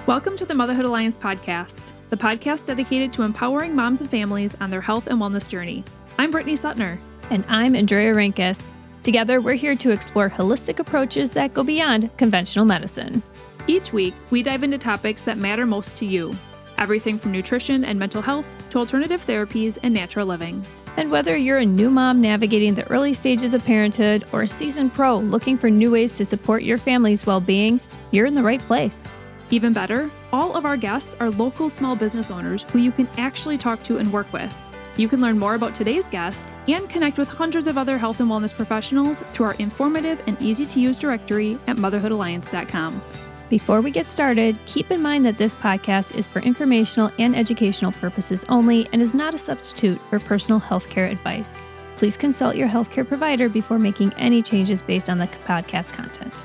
Welcome to the Motherhood Alliance podcast, the podcast dedicated to empowering moms and families on their health and wellness journey. I'm Brittany Suttner. And I'm Andrea Rinkus. Together, we're here to explore holistic approaches that go beyond conventional medicine. Each week, we dive into topics that matter most to you. Everything from nutrition and mental health to alternative therapies and natural living. And whether you're a new mom navigating the early stages of parenthood or a seasoned pro looking for new ways to support your family's well-being, you're in the right place. Even better, all of our guests are local small business owners who you can actually talk to and work with. You can learn more about today's guest and connect with hundreds of other health and wellness professionals through our informative and easy-to-use directory at motherhoodalliance.com. Before we get started, keep in mind that this podcast is for informational and educational purposes only and is not a substitute for personal healthcare advice. Please consult your healthcare provider before making any changes based on the podcast content.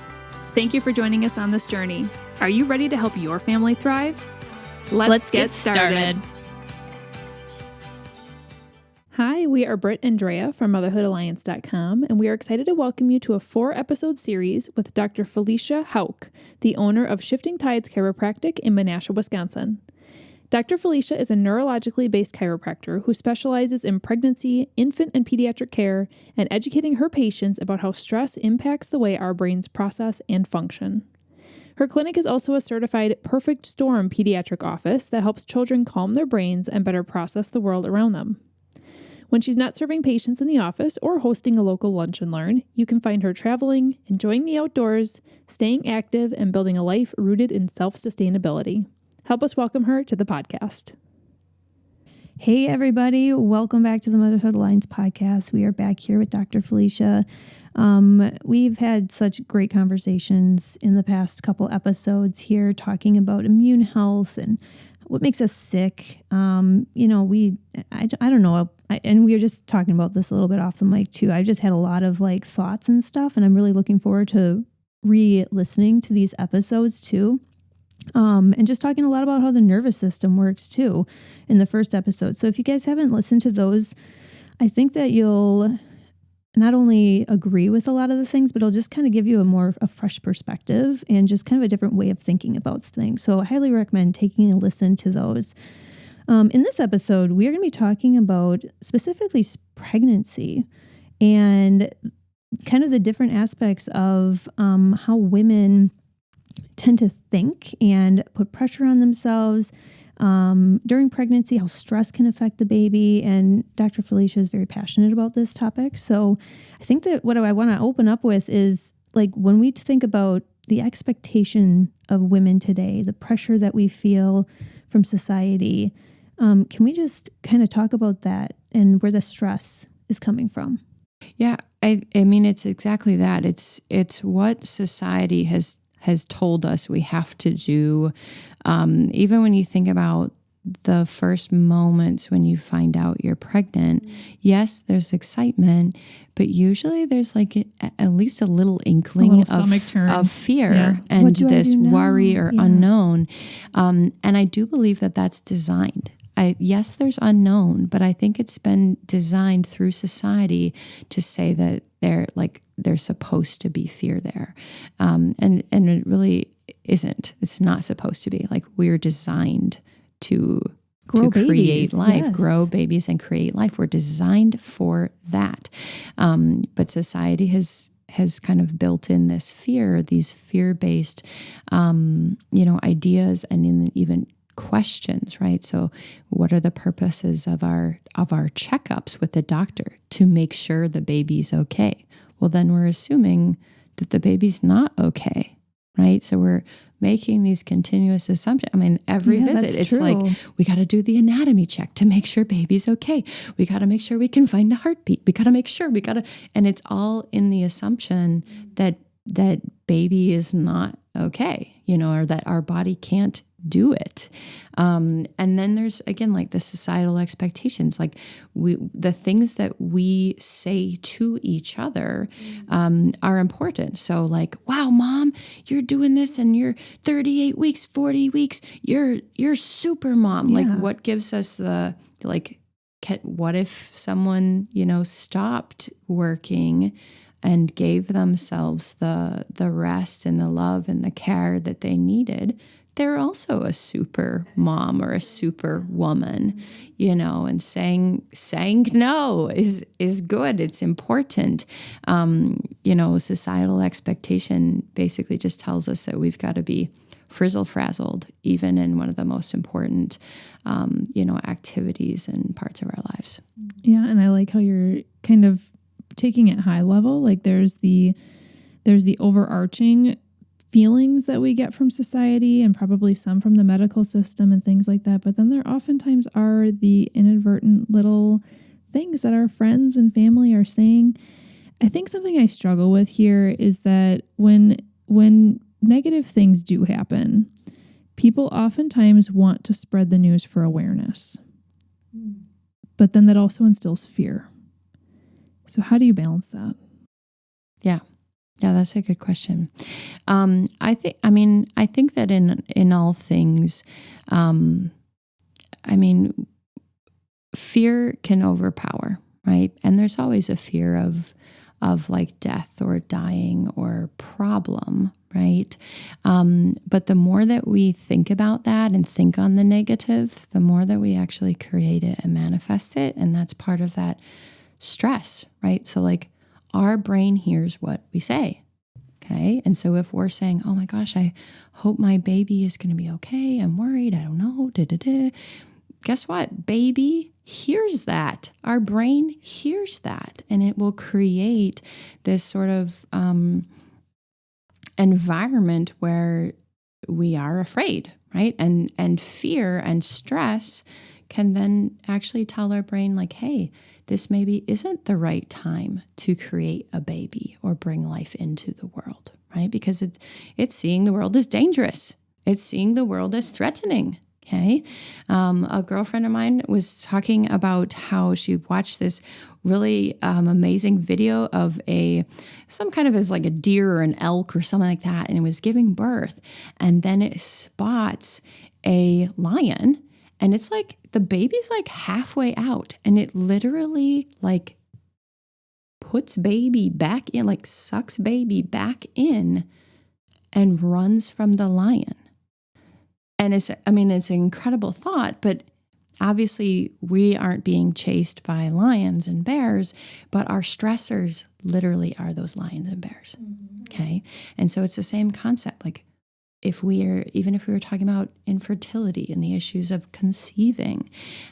Thank you for joining us on this journey. Are you ready to help your family thrive? Let's get started. Hi, we are Britt and Drea from motherhoodalliance.com, and we are excited to welcome you to a 4-episode series with Dr. Felicia Houk, the owner of Shifting Tides Chiropractic in Menasha, Wisconsin. Dr. Felicia is a neurologically based chiropractor who specializes in pregnancy, infant and pediatric care, and educating her patients about how stress impacts the way our brains process and function. Her clinic is also a certified Perfect Storm pediatric office that helps children calm their brains and better process the world around them. When she's not serving patients in the office or hosting a local lunch and learn, you can find her traveling, enjoying the outdoors, staying active, and building a life rooted in self-sustainability. Help us welcome her to the podcast. Hey, everybody. Welcome back to the Motherhood Alliance podcast. We are back here with Dr. Felicia. We've had such great conversations in the past couple episodes here talking about immune health and what makes us sick. I don't know. And we were just talking about this a little bit off the mic too. I've just had a lot of thoughts and stuff, and I'm really looking forward to re-listening to these episodes too. And just talking a lot about how the nervous system works too in the first episode. So if you guys haven't listened to those, I think that you'll not only agree with a lot of the things, but it'll just kind of give you a fresh perspective and just kind of a different way of thinking about things. So I highly recommend taking a listen to those. In this episode, we are going to be talking about specifically pregnancy and kind of the different aspects of how women tend to think and put pressure on themselves during pregnancy, how stress can affect the baby. And Dr. Felicia is very passionate about this topic. So I think that what I want to open up with is when we think about the expectation of women today, the pressure that we feel from society, can we just kind of talk about that and where the stress is coming from? Yeah, I mean, it's exactly that. It's what society has told us we have to do. Even when you think about the first moments when you find out you're pregnant, yes, there's excitement, but usually there's at least a little inkling of fear and this worry or unknown. And I do believe that that's designed. Yes, there's unknown, but I think it's been designed through society to say that there's supposed to be fear there. And it really isn't. It's not supposed to be. We're designed to create life, yes. Grow babies and create life. We're designed for that. But society has kind of built in this fear, these fear-based, ideas and even questions, right? So what are the purposes of our checkups with the doctor? To make sure the baby's okay. Well, then we're assuming that the baby's not okay, right? So we're making these continuous assumptions. I mean, every visit, it's true. We got to do the anatomy check to make sure baby's okay. We got to make sure we can find a heartbeat. We got to make sure and it's all in the assumption that baby is not okay, or that our body can't do it. And then there's, again, the societal expectations, the things that we say to each other are important. So wow, mom, you're doing this and you're 38 weeks, 40 weeks, you're super mom. Yeah. What gives us the, what if someone, stopped working and gave themselves the rest and the love and the care that they needed they're also a super mom or a super woman, and saying no is good. It's important. Societal expectation basically just tells us that we've got to be frizzle-frazzled, even in one of the most important, activities and parts of our lives. Yeah, and I like how you're kind of taking it high level. Like there's the overarching feelings that we get from society and probably some from the medical system and things like that. But then there oftentimes are the inadvertent little things that our friends and family are saying. I think something I struggle with here is that when negative things do happen, people oftentimes want to spread the news for awareness. But then that also instills fear. So how do you balance that? Yeah, that's a good question. I think that in all things, fear can overpower, right? And there's always a fear of like death or dying or problem, right? But the more that we think about that and think on the negative, the more that we actually create it and manifest it. And that's part of that stress, right? So like our brain hears what we say. Okay. And so if we're saying, oh my gosh, I hope my baby is going to be okay. I'm worried. I don't know. Guess what? Baby hears that. Our brain hears that. And it will create this sort of environment where we are afraid, right? And fear and stress can then actually tell our brain like, hey, this maybe isn't the right time to create a baby or bring life into the world, right? Because it's seeing the world as dangerous. It's seeing the world as threatening. Okay. A girlfriend of mine was talking about how she watched this really amazing video of some kind of as like a deer or an elk or something like that. And it was giving birth. And then it spots a lion. And it's like the baby's like halfway out. And it literally like puts baby back in, like sucks baby back in and runs from the lion. And it's an incredible thought, but obviously we aren't being chased by lions and bears, but our stressors literally are those lions and bears. Mm-hmm. Okay. And so it's the same concept. Like even if we were talking about infertility and the issues of conceiving,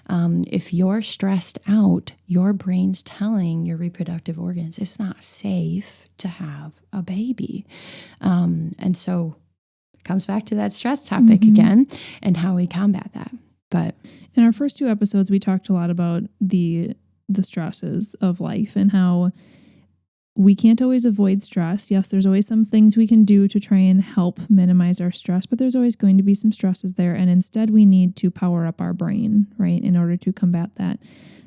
if you're stressed out, your brain's telling your reproductive organs it's not safe to have a baby. And so comes back to that stress topic again and how we combat that. But in our first two episodes, we talked a lot about the stresses of life and how we can't always avoid stress. Yes, there's always some things we can do to try and help minimize our stress, but there's always going to be some stresses there. And instead we need to power up our brain, right, in order to combat that.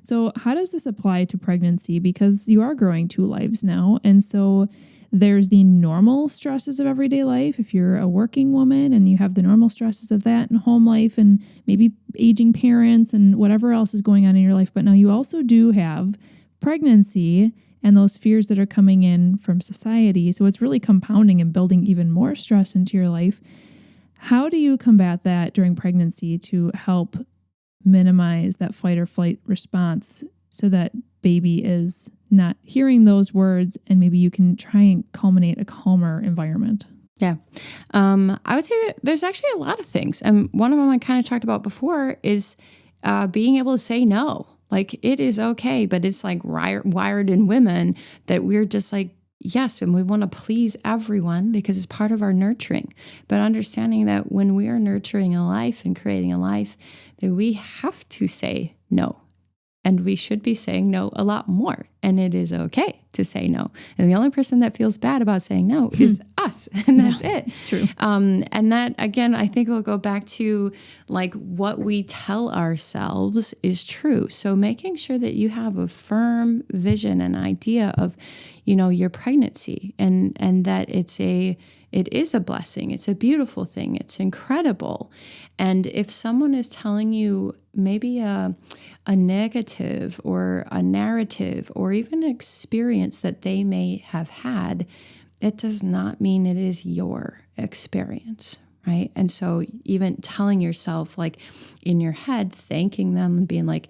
So how does this apply to pregnancy? Because you are growing two lives now. And so there's the normal stresses of everyday life. If you're a working woman and you have the normal stresses of that and home life and maybe aging parents and whatever else is going on in your life. But now you also do have pregnancy and those fears that are coming in from society. So it's really compounding and building even more stress into your life. How do you combat that during pregnancy to help minimize that fight or flight response so that baby is not hearing those words and maybe you can try and culminate a calmer environment? Yeah. I would say that there's actually a lot of things. And one of them I kind of talked about before is being able to say no. Like it is okay, but it's like wired in women that we're just like, yes, and we want to please everyone because it's part of our nurturing. But understanding that when we are nurturing a life and creating a life, that we have to say no. And we should be saying no a lot more. And it is okay to say no. And the only person that feels bad about saying no is us. And that's it. It's true. And that, again, I think we'll go back to like what we tell ourselves is true. So making sure that you have a firm vision and idea of, your pregnancy and that it is a blessing. It's a beautiful thing. It's incredible. And if someone is telling you maybe a negative or a narrative or even an experience that they may have had, that does not mean it is your experience, right? And so even telling yourself, like in your head, thanking them and being like,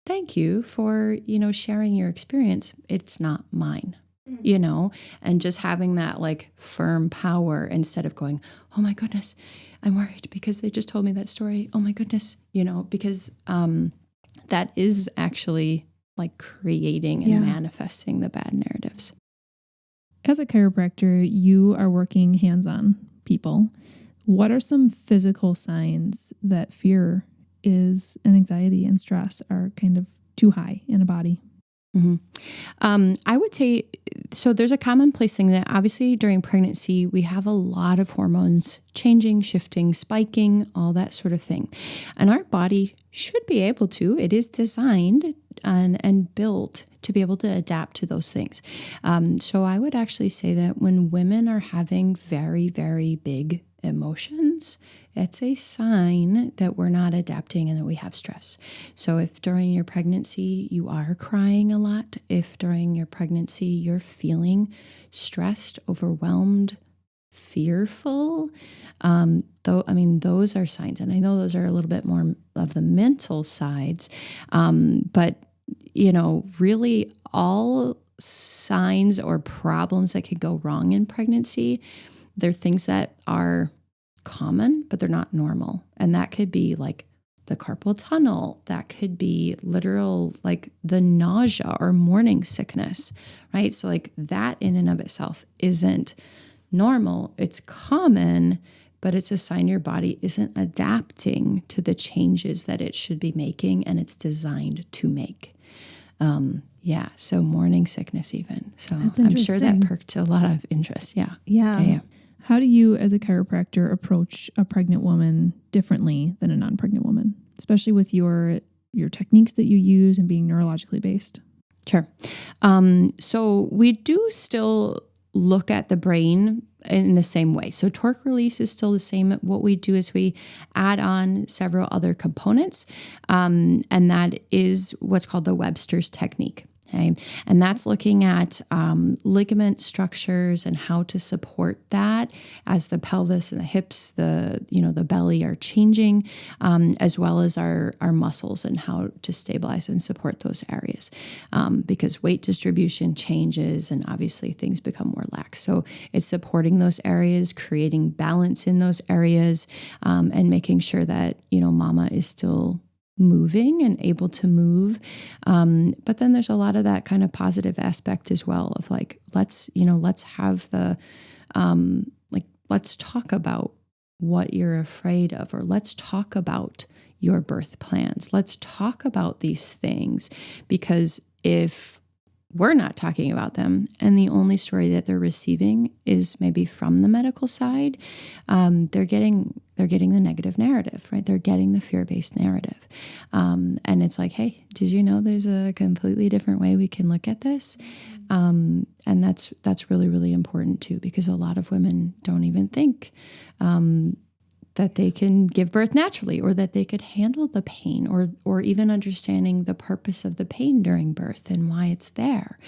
thank you for, sharing your experience. It's not mine, and just having that like firm power instead of going, oh my goodness, I'm worried because they just told me that story. Oh my goodness, because that is actually like creating and manifesting the bad narratives. As a chiropractor, you are working hands-on people. What are some physical signs that fear is and anxiety and stress are kind of too high in a body? Mm-hmm. I would say, so there's a commonplace thing that obviously during pregnancy, we have a lot of hormones changing, shifting, spiking, all that sort of thing. And our body should be able to, it is designed and built to be able to adapt to those things. So I would actually say that when women are having very, very big emotions, it's a sign that we're not adapting and that we have stress. So if during your pregnancy you are crying a lot, if during your pregnancy you're feeling stressed, overwhelmed, fearful, those are signs. And I know those are a little bit more of the mental sides, but really all signs or problems that could go wrong in pregnancy, they're things that are common, but they're not normal. And that could be like the carpal tunnel. That could be literal, like the nausea or morning sickness, right? So like that in and of itself isn't normal. It's common, but it's a sign your body isn't adapting to the changes that it should be making and it's designed to make. So morning sickness even. So I'm sure that perked a lot of interest. Yeah. How do you, as a chiropractor, approach a pregnant woman differently than a non-pregnant woman, especially with your techniques that you use and being neurologically based? Sure. So we do still look at the brain in the same way. So torque release is still the same. What we do is we add on several other components, and that is what's called the Webster's Technique. Okay. And that's looking at ligament structures and how to support that as the pelvis and the hips, the belly are changing, as well as our muscles and how to stabilize and support those areas. Because weight distribution changes and obviously things become more lax. So it's supporting those areas, creating balance in those areas, and making sure that, mama is still moving and able to move. But then there's a lot of that kind of positive aspect as well of like, let's have the, let's talk about what you're afraid of, or let's talk about your birth plans. Let's talk about these things, because if we're not talking about them and the only story that they're receiving is maybe from the medical side, they're getting the negative narrative, right? They're getting the fear-based narrative. And it's like, hey, did you know there's a completely different way we can look at this? And that's really, really important too, because a lot of women don't even think that they can give birth naturally, or that they could handle the pain, or even understanding the purpose of the pain during birth and why it's there.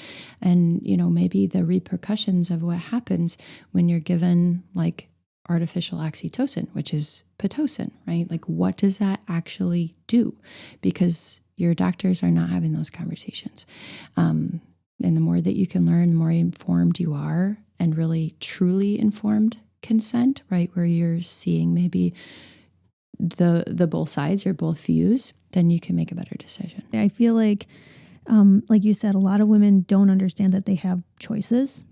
And, maybe the repercussions of what happens when you're given like artificial oxytocin, which is Pitocin, right? Like, what does that actually do? Because your doctors are not having those conversations. And the more that you can learn, the more informed you are, and really truly informed consent, right? Where you're seeing maybe the both sides or both views, then you can make a better decision. I feel like you said, a lot of women don't understand that they have choices.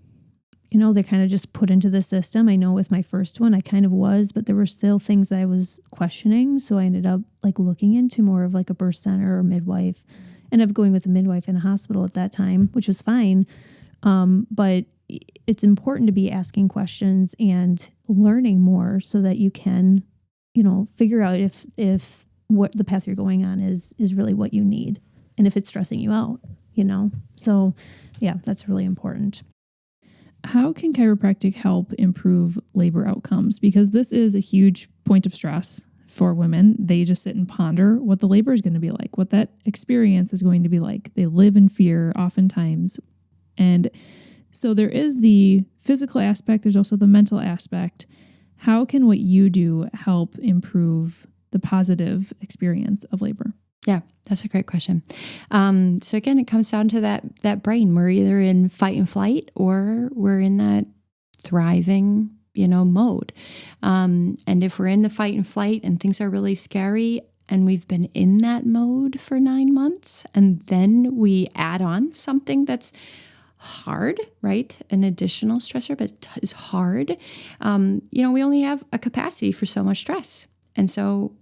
They're kind of just put into the system. I know with my first one, I kind of was, but there were still things that I was questioning. So I ended up like looking into more of like a birth center or midwife. Ended up going with a midwife in a hospital at that time, which was fine. But it's important to be asking questions and learning more so that you can, figure out if what the path you're going on is really what you need, and if it's stressing you out, So yeah, that's really important. How can chiropractic help improve labor outcomes? Because this is a huge point of stress for women. They just sit and ponder what the labor is going to be like, what that experience is going to be like. They live in fear oftentimes. And so there is the physical aspect. There's also the mental aspect. How can what you do help improve the positive experience of labor? Yeah, that's a great question. So again, it comes down to that brain. We're either in fight and flight or we're in that thriving, mode. And if we're in the fight and flight and things are really scary and we've been in that mode for 9 months and then we add on something that's hard, right? An additional stressor, but is hard. We only have a capacity for so much stress. And so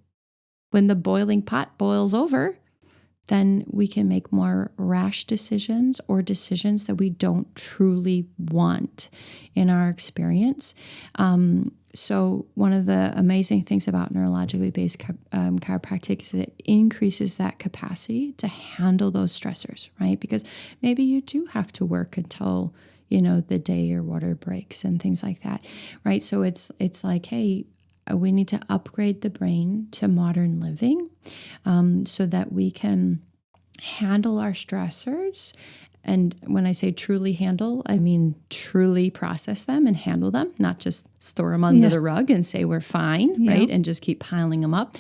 when the boiling pot boils over, then we can make more rash decisions or decisions that we don't truly want in our experience. So one of the amazing things about neurologically based chiropractic is that it increases that capacity to handle those stressors, right? Because maybe you do have to work until, the day your water breaks and things like that, right? So it's like, hey, we need to upgrade the brain to modern living so that we can handle our stressors. And when I say truly handle, I mean truly process them and handle them, not just store them under the rug and say we're fine, right? And just keep piling them up.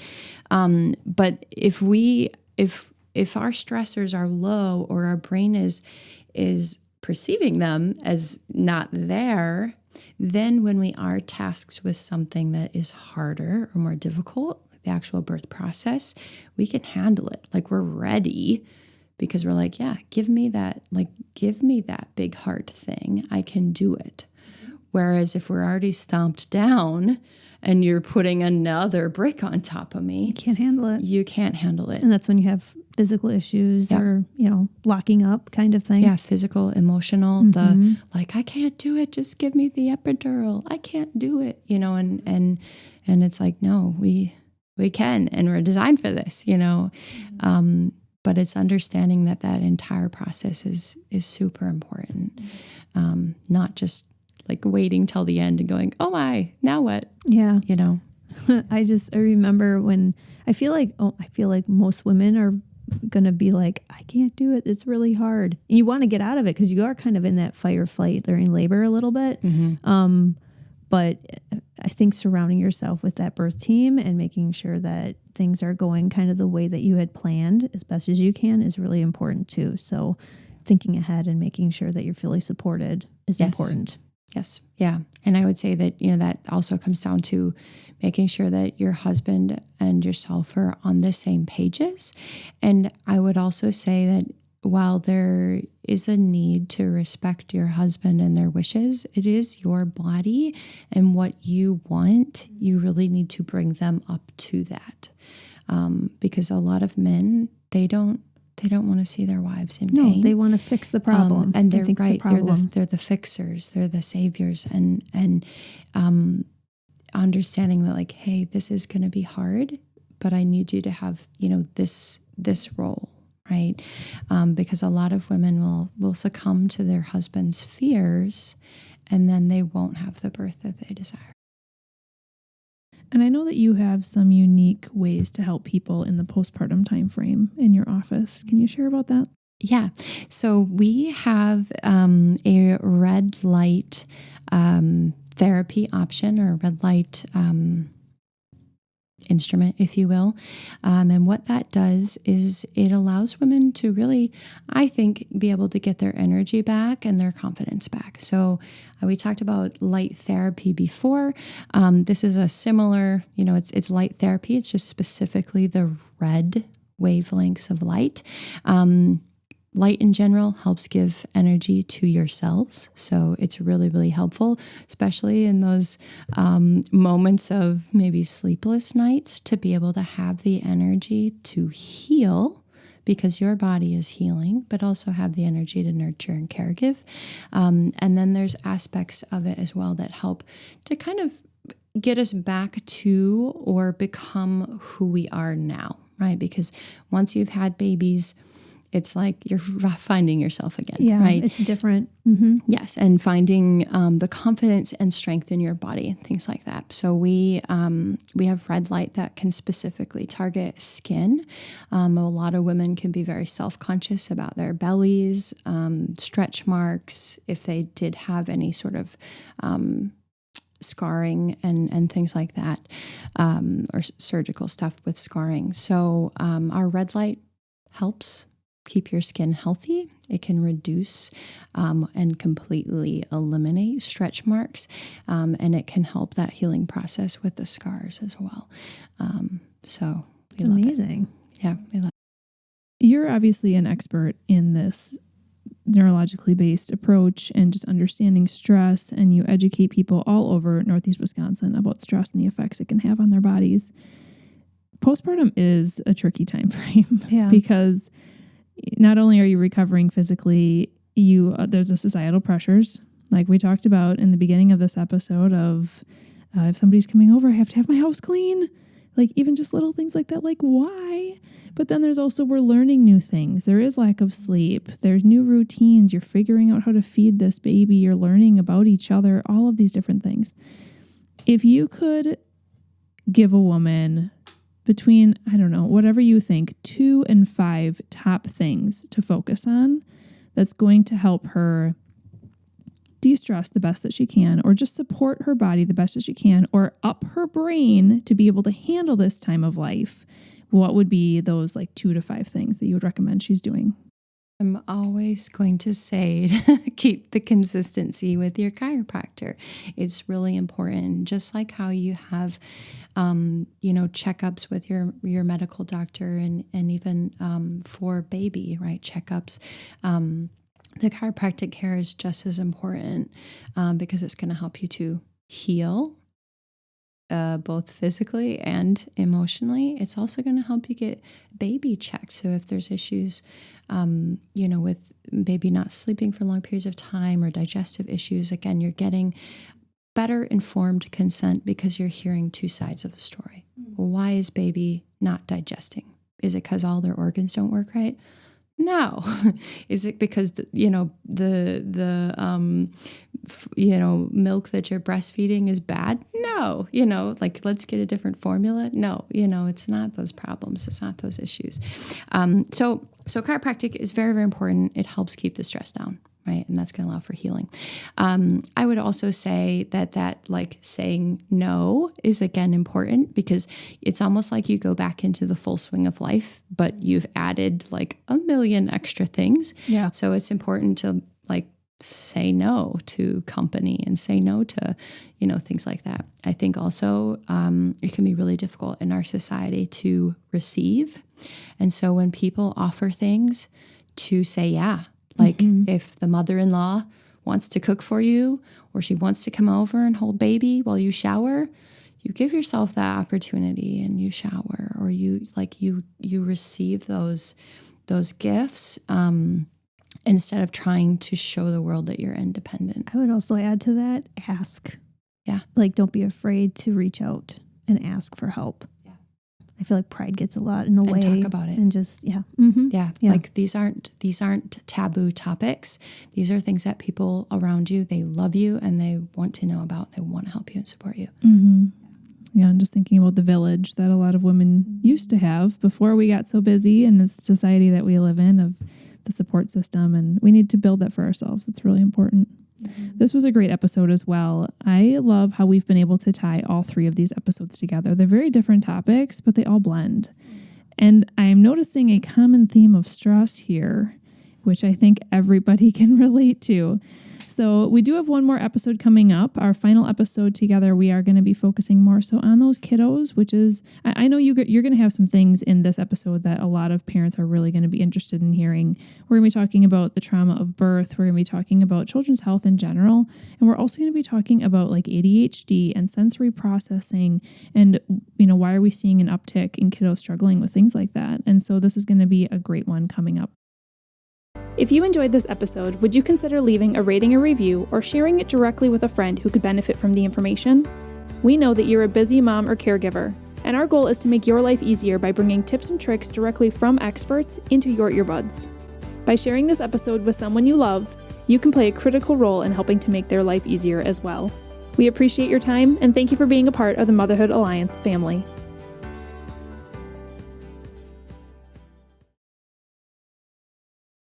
But if our stressors are low or our brain is perceiving them as not there, then when we are tasked with something that is harder or more difficult, the actual birth process, we can handle it. Like we're ready because we're like, yeah, give me that big hard thing. I can do it. Whereas if we're already stomped down and you're putting another brick on top of me, You can't handle it. You can't handle it. And that's when you have physical issues or, locking up kind of thing. Yeah, physical, emotional, the like, I can't do it. Just give me the epidural. I can't do it, and it's like, no, we can, and we're designed for this, but it's understanding that entire process is super important. Not just like waiting till the end and going, oh my, now what? Yeah. I remember when I feel like most women are going to be like, I can't do it. It's really hard. And you want to get out of it because you are kind of in that fight or flight during labor a little bit. But I think surrounding yourself with that birth team and making sure that things are going kind of the way that you had planned as best as you can is really important too. So thinking ahead and making sure that you're fully supported is important. Yes. Yeah. And I would say that, that also comes down to making sure that your husband and yourself are on the same pages. And I would also say that while there is a need to respect your husband and their wishes, it is your body and what you want. You really need to bring them up to that. Because a lot of men, they don't want to see their wives in pain. No, they want to fix the problem. And they're right. They're the fixers. They're the saviors. And understanding that like, hey, this is going to be hard, but I need you to have, this role, right? Because a lot of women will succumb to their husband's fears and then they won't have the birth that they desire. And I know that you have some unique ways to help people in the postpartum timeframe in your office. Can you share about that? Yeah. So we have a red light therapy option, or a red light instrument, if you will. And what that does is it allows women to really, I think, be able to get their energy back and their confidence back. So we talked about light therapy before. This is a similar, it's light therapy. It's just specifically the red wavelengths of light. Light in general helps give energy to your cells. So it's really, really helpful, especially in those moments of maybe sleepless nights, to be able to have the energy to heal because your body is healing, but also have the energy to nurture and caregive. And then there's aspects of it as well that help to kind of get us back to or become who we are now, right? Because once you've had babies, it's like you're finding yourself again, right? It's different. Yes, and finding the confidence and strength in your body, things like that. So we have red light that can specifically target skin. A lot of women can be very self-conscious about their bellies, stretch marks, if they did have any sort of scarring and things like that, or surgical stuff with scarring. So our red light helps keep your skin healthy. It can reduce and completely eliminate stretch marks, and it can help that healing process with the scars as well. So it's amazing. Yeah, we love it. You're obviously an expert in this neurologically based approach and just understanding stress, and you educate people all over Northeast Wisconsin about stress and the effects it can have on their bodies. Postpartum is a tricky time frame because not only are you recovering physically, there's the societal pressures, like we talked about in the beginning of this episode of if somebody's coming over, I have to have my house clean. Like even just little things like that, like why? But then there's also, we're learning new things. There is lack of sleep. There's new routines. You're figuring out how to feed this baby. You're learning about each other, all of these different things. If you could give a woman between, I don't know, whatever you think, 2 and 5 top things to focus on that's going to help her de-stress the best that she can, or just support her body the best that she can, or up her brain to be able to handle this time of life, what would be those like 2 to 5 things that you would recommend she's doing? I'm always going to say keep the consistency with your chiropractor. It's really important. Just like how you have, checkups with your medical doctor and even for baby, right? Checkups. The chiropractic care is just as important because it's going to help you to heal both physically and emotionally. It's also going to help you get baby checked. So if there's issues, with baby not sleeping for long periods of time or digestive issues, again, you're getting better informed consent because you're hearing 2 sides of the story. Well, why is baby not digesting? Is it because all their organs don't work right? No. Is it because the milk that you're breastfeeding is bad? No. Let's get a different formula. No. It's not those problems. It's not those issues. So chiropractic is very, very important. It helps keep the stress down, right? And that's going to allow for healing. I would also say that like saying no is again important because it's almost like you go back into the full swing of life, but you've added like a million extra things. Yeah. So it's important to like say no to company and say no to, things like that. I think also it can be really difficult in our society to receive. And so when people offer things, to say yeah. Like if the mother-in-law wants to cook for you or she wants to come over and hold baby while you shower, you give yourself that opportunity and you shower, or you receive those gifts instead of trying to show the world that you're independent. I would also add to that, ask. Yeah. Like don't be afraid to reach out and ask for help. I feel like pride gets a lot in the way. And talk about it. And just, yeah. Mm-hmm. Yeah. Like these aren't taboo topics. These are things that people around you, they love you and they want to know about. They want to help you and support you. Mm-hmm. Yeah. And just thinking about the village that a lot of women used to have before we got so busy in the society that we live in, of the support system. And we need to build that for ourselves. It's really important. This was a great episode as well. I love how we've been able to tie all 3 of these episodes together. They're very different topics, but they all blend. And I'm noticing a common theme of stress here, which I think everybody can relate to. So we do have one more episode coming up. Our final episode together, we are going to be focusing more so on those kiddos, which is, I know you're going to have some things in this episode that a lot of parents are really going to be interested in hearing. We're going to be talking about the trauma of birth. We're going to be talking about children's health in general. And we're also going to be talking about like ADHD and sensory processing and, why are we seeing an uptick in kiddos struggling with things like that? And so this is going to be a great one coming up. If you enjoyed this episode, would you consider leaving a rating or review or sharing it directly with a friend who could benefit from the information? We know that you're a busy mom or caregiver, and our goal is to make your life easier by bringing tips and tricks directly from experts into your earbuds. By sharing this episode with someone you love, you can play a critical role in helping to make their life easier as well. We appreciate your time and thank you for being a part of the Motherhood Alliance family.